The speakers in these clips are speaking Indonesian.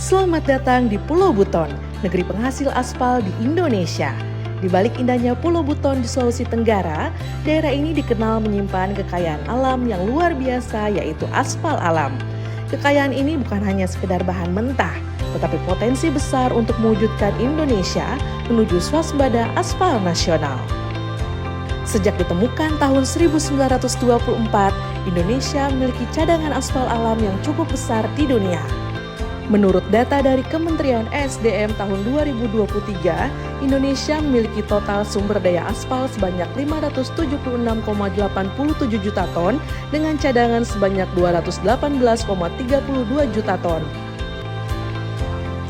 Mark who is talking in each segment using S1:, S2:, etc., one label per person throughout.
S1: Selamat datang di Pulau Buton, negeri penghasil aspal di Indonesia. Di balik indahnya Pulau Buton di Sulawesi Tenggara, daerah ini dikenal menyimpan kekayaan alam yang luar biasa, yaitu aspal alam. Kekayaan ini bukan hanya sekedar bahan mentah, tetapi potensi besar untuk mewujudkan Indonesia menuju swasembada aspal nasional. Sejak ditemukan tahun 1924, Indonesia memiliki cadangan aspal alam yang cukup besar di dunia. Menurut data dari Kementerian ESDM tahun 2023, Indonesia memiliki total sumber daya aspal sebanyak 576,87 juta ton dengan cadangan sebanyak 218,32 juta ton.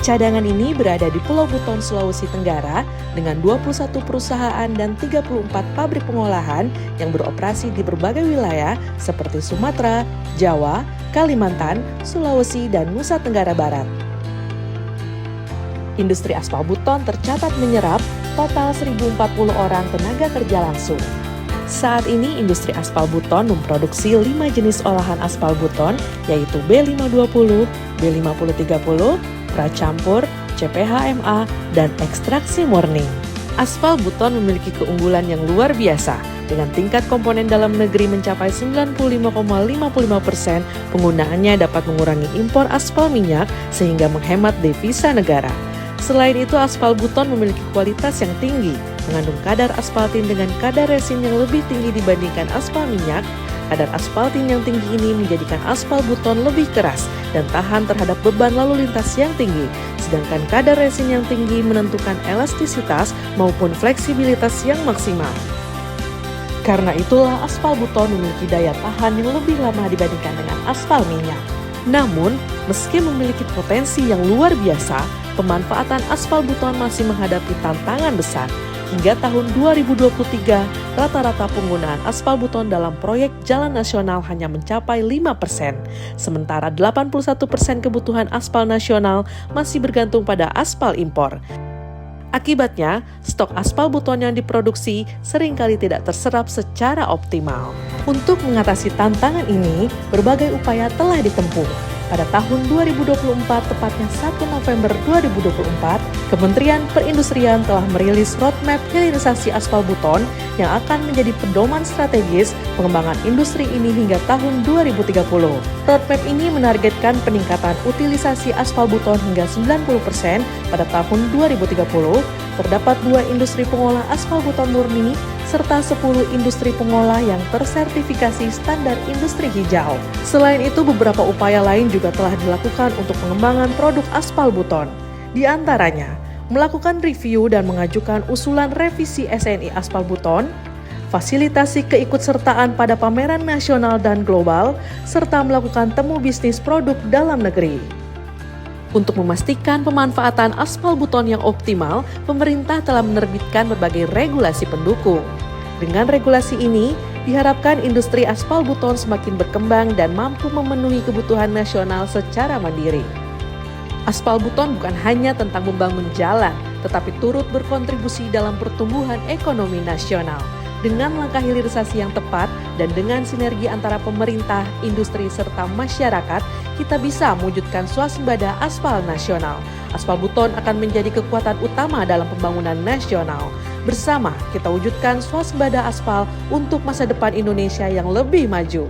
S1: Cadangan ini berada di Pulau Buton, Sulawesi Tenggara dengan 21 perusahaan dan 34 pabrik pengolahan yang beroperasi di berbagai wilayah seperti Sumatera, Jawa, Kalimantan, Sulawesi, dan Nusa Tenggara Barat. Industri aspal Buton tercatat menyerap total 1.040 orang tenaga kerja langsung. Saat ini industri aspal Buton memproduksi 5 jenis olahan aspal Buton, yaitu B520, B5030, pracampur, CPHMA, dan ekstraksi murni. Aspal Buton memiliki keunggulan yang luar biasa, dengan tingkat komponen dalam negeri mencapai 95,55%, penggunaannya dapat mengurangi impor aspal minyak sehingga menghemat devisa negara. Selain itu, aspal Buton memiliki kualitas yang tinggi, mengandung kadar aspaltin dengan kadar resin yang lebih tinggi dibandingkan aspal minyak. Kadar aspaltin yang tinggi ini menjadikan aspal Buton lebih keras dan tahan terhadap beban lalu lintas yang tinggi, sedangkan kadar resin yang tinggi menentukan elastisitas maupun fleksibilitas yang maksimal. Karena itulah aspal Buton memiliki daya tahan yang lebih lama dibandingkan dengan aspal minyak. Namun, meski memiliki potensi yang luar biasa, pemanfaatan aspal Buton masih menghadapi tantangan besar. Hingga tahun 2023, rata-rata penggunaan aspal Buton dalam proyek jalan nasional hanya mencapai 5%, sementara 81% kebutuhan aspal nasional masih bergantung pada aspal impor. Akibatnya, stok aspal Buton yang diproduksi seringkali tidak terserap secara optimal. Untuk mengatasi tantangan ini, berbagai upaya telah ditempuh. Pada tahun 2024, tepatnya 1 November 2024, Kementerian Perindustrian telah merilis roadmap hilirisasi aspal Buton yang akan menjadi pedoman strategis pengembangan industri ini hingga tahun 2030. Roadmap ini menargetkan peningkatan utilisasi aspal Buton hingga 90% pada tahun 2030. Terdapat 2 industri pengolah aspal Buton murni serta 10 industri pengolah yang tersertifikasi standar industri hijau. Selain itu, beberapa upaya lain juga telah dilakukan untuk pengembangan produk aspal Buton. Di antaranya, melakukan review dan mengajukan usulan revisi SNI aspal Buton, fasilitasi keikutsertaan pada pameran nasional dan global, serta melakukan temu bisnis produk dalam negeri. Untuk memastikan pemanfaatan aspal Buton yang optimal, pemerintah telah menerbitkan berbagai regulasi pendukung. Dengan regulasi ini, diharapkan industri aspal Buton semakin berkembang dan mampu memenuhi kebutuhan nasional secara mandiri. Aspal Buton bukan hanya tentang membangun jalan, tetapi turut berkontribusi dalam pertumbuhan ekonomi nasional. Dengan langkah hilirisasi yang tepat dan dengan sinergi antara pemerintah, industri, serta masyarakat, kita bisa mewujudkan swasembada aspal nasional. Aspal Buton akan menjadi kekuatan utama dalam pembangunan nasional. Bersama, kita wujudkan swasembada aspal untuk masa depan Indonesia yang lebih maju.